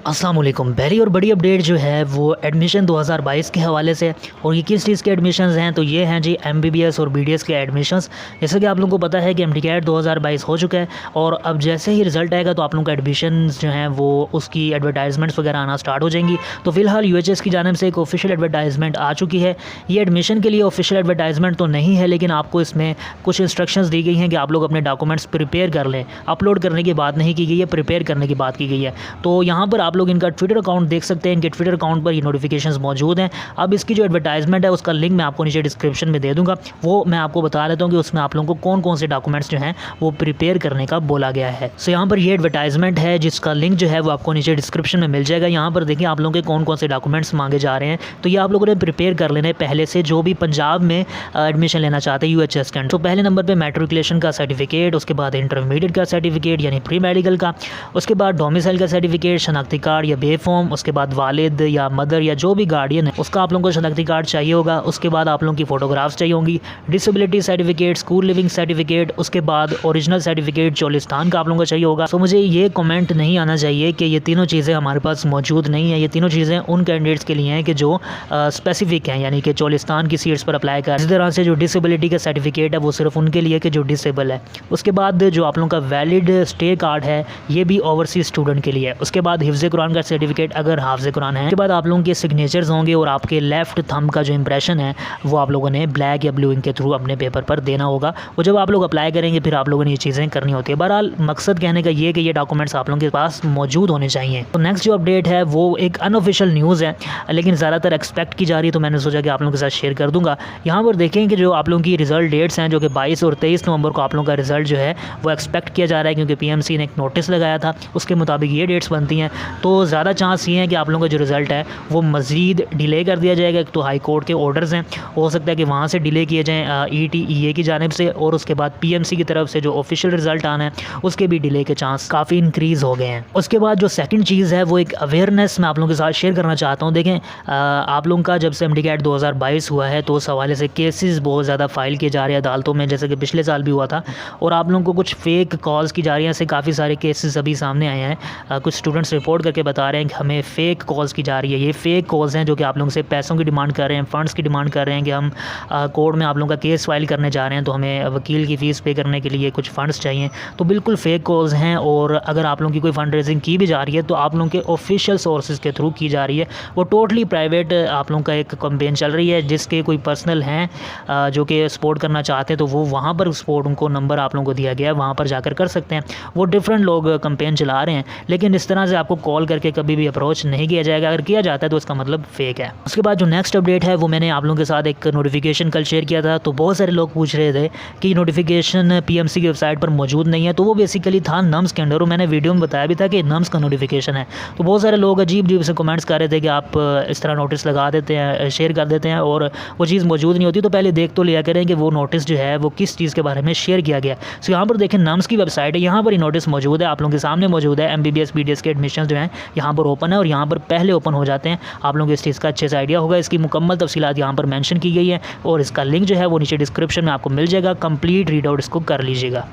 अस्सलाम वालेकुम। पहली और बड़ी अपडेट जो है वो एडमिशन 2022 के हवाले से, और ये किस चीज़ के एडमिशन्स हैं तो ये हैं जी एमबीबीएस और बीडीएस के एडमिशन्स। जैसे कि आप लोगों को पता है कि एमडीकैट 2022 हो चुका है और अब जैसे ही रिज़ल्ट आएगा तो आप लोगों का एडमिशन्स जो हैं वो उसकी एडवर्टाइजमेंट्स वगैरह आना स्टार्ट हो जाएंगी। तो फिलहाल यूएचएस की जानिब से एक ऑफिशियल एडवर्टाइजमेंट आ चुकी है। ये एडमिशन के लिए ऑफिशियल एडवर्टाइजमेंट तो नहीं है, लेकिन आपको इसमें कुछ इंस्ट्रक्शंस दी गई हैं कि आप लोग अपने डॉक्यूमेंट्स प्रिपेयर कर लें। अपलोड करने की बात नहीं की गई है, प्रिपेयर करने की बात की गई है। तो यहाँ पर आप लोग इनका ट्विटर अकाउंट देख सकते हैं। इनके ट्विटर अकाउंट पर ये नोटिफिकेशंस मौजूद हैं। अब इसकी जो एडवर्टाइजमेंट है उसका लिंक मैं आपको नीचे डिस्क्रिप्शन में दे दूंगा। वो मैं आपको बता देता हूँ कि उसमें आप लोगों को कौन कौन से डॉक्यूमेंट्स जो हैं वो प्रिपेयर करने का बोला गया है। सो यहाँ पर ये एडवर्टाइजमेंट है जिसका लिंक जो है वो आपको नीचे डिस्क्रिप्शन में मिल जाएगा। यहाँ पर देखिए आप लोगों के कौन कौन से डॉक्यूमेंट्स मांगे जा रहे हैं। तो ये आप लोगों ने प्रिपेयर कर लेने पहले से, जो भी पंजाब में एडमिशन लेना चाहते हैं यूएचएस के। तो पहले नंबर पर मैट्रिकुलेशन का सर्टिफिकेट, उसके बाद इंटरमीडिएट का सर्टिफिकेट यानी प्री मेडिकल का, उसके बाद डोमिसाइल का सर्टिफिकेट, शनाख्ती कार्ड या बे फॉर्म, उसके बाद वालिद या मदर या जो भी गार्डियन है उसका आप लोगों को शनाख्ती कार्ड चाहिए होगा। उसके बाद आप लोगों की फ़ोटोग्राफ्स चाहिए होंगी, disability certificate, school leaving certificate, उसके बाद ओरिजिनल सर्टिफिकेट चोलिस्तान का आप लोगों को चाहिए होगा। तो मुझे ये कमेंट नहीं आना चाहिए कि ये तीनों चीज़ें हमारे पास मौजूद नहीं है। ये तीनों चीज़ें उन कैंडिडेट्स के लिए हैं कि जो स्पेसिफिक हैं, यानी कि चोलिस्तान की सीट्स पर अप्लाई कर। इस तरह से जो डिसेबिलिटी का सर्टिफिकेट है वो सिर्फ उनके लिए कि जो डिसेबल है। उसके बाद जो आप लोगों का वैलिड स्टे कार्ड है ये भी ओवरसीज स्टूडेंट के लिए है। उसके बाद हिफ्ज़ कुरान का सर्टिफिकेट अगर हाफ़िज़ कुरान है। उसके बाद आप लोगों के सिग्नेचर्स होंगे और आपके लेफ़्ट थंब का जो इंप्रेशन है वो आप लोगों ने ब्लैक या ब्लू इंक के थ्रू अपने पेपर पर देना होगा। और जब आप लोग अप्लाई करेंगे फिर आप लोगों ने ये चीज़ें करनी होती है। बहरहाल मकसद कहने का ये कि ये डॉक्यूमेंट्स आप लोगों के पास मौजूद होने चाहिए। तो नेक्स्ट जो अपडेट है वो एक अनऑफिशियल न्यूज़ है, लेकिन ज़्यादातर एक्सपेक्ट की जा रही है, तो मैंने सोचा कि आप लोगों के साथ शेयर कर दूँगा। यहाँ पर देखें कि जो आप लोगों की रिज़ल्ट डेट्स हैं जो कि 22 और 23 नवंबर को आप लोगों का रिज़ल्ट जो है वो एक्सपेक्ट किया जा रहा है, क्योंकि पीएमसी ने एक नोटिस लगाया था, उसके मुताबिक ये डेट्स बनती हैं। तो ज़्यादा चांस ये है कि आप लोगों का जो रिज़ल्ट है वो मज़ीद डिले कर दिया जाएगा। एक तो हाई कोर्ट के ऑर्डर्स हैं, हो सकता है कि वहाँ से डिले किए जाएँ ईटीईए की जानिब से, और उसके बाद पीएमसी की तरफ से जो ऑफिशियल रिज़ल्ट आना है उसके भी डिले के चांस काफ़ी इंक्रीज़ हो गए हैं। उसके बाद जो सेकंड चीज़ है वो एक अवेयरनेस मैं आप लोगों के साथ शेयर करना चाहता हूँ। देखें आप लोगों का जब से एमडीकैट 2022 हुआ है तो उस हवाले से केसेस बहुत ज़्यादा फाइल किए जा रहे हैं अदालतों में, जैसे कि पिछले साल भी हुआ था। और आप लोगों को कुछ फेक कॉल्स की जा रही हैं, ऐसे काफ़ी सारे केसेस अभी सामने आए हैं। कुछ स्टूडेंट्स रिपोर्ट करके बता रहे हैं कि हमें फ़ेक कॉल्स की जा रही है। ये फ़ेक कॉल्स हैं जो कि आप लोगों से पैसों की डिमांड कर रहे हैं, फ़ंड्स की डिमांड कर रहे हैं कि हम कोर्ट में आप लोगों का केस फाइल करने जा रहे हैं तो हमें वकील की फ़ीस पे करने के लिए कुछ फ़ंड्स चाहिए। तो बिल्कुल फ़ेक कॉल्स हैं, और अगर आप लोगों की कोई फ़ंड रेजिंग की भी जा रही है तो आप लोगों के ऑफिशियल सोर्सेज के थ्रू की जा रही है। वो टोटली प्राइवेट आप लोगों का एक कैंपेन चल रही है, जिसके कोई पर्सनल हैं जो कि सपोर्ट करना चाहते हैं तो वो वहाँ पर सपोर्ट, उनको नंबर आप लोगों को दिया गया है, वहाँ पर जाकर कर सकते हैं। वो डिफरेंट लोग कैंपेन चला रहे हैं, लेकिन इस तरह से आपको कॉल करके कभी भी अप्रोच नहीं किया जाएगा। अगर किया जाता है तो इसका मतलब फ़ेक है। उसके बाद जो नेक्स्ट अपडेट है वो मैंने आप लोगों के साथ एक नोटिफिकेशन कल शेयर किया था। तो बहुत सारे लोग पूछ रहे थे कि नोटिफिकेशन पीएमसी की वेबसाइट पर मौजूद नहीं है। तो वो बेसिकली था नम्स के अंडर, और मैंने वीडियो में बताया भी था कि नम्स का नोटिफिकेशन है। तो बहुत सारे लोग अजीब से कमेंट्स कर रहे थे कि आप इस तरह नोटिस लगा देते हैं, शेयर कर देते हैं और वो चीज़ मौजूद नहीं होती। तो पहले देख तो लिया करें कि वो नोटिस जो है वो किस चीज़ के बारे में शेयर किया गया। सो यहाँ पर देखें नम्स की वेबसाइट है, यहाँ पर ही नोटिस मौजूद है, आप लोगों के सामने मौजूद है। एमबीबीएस बीडीएस के एडमिशन जो हैं यहाँ पर ओपन है और यहाँ पर पहले ओपन हो जाते हैं। आप लोगों को इस चीज़ का अच्छे से आइडिया होगा। इसकी मुकम्मल तफसीलात यहाँ पर मेंशन की गई है और इसका लिंक जो है वो नीचे डिस्क्रिप्शन में आपको मिल जाएगा। कंप्लीट रीड आउट इसको कर लीजिएगा।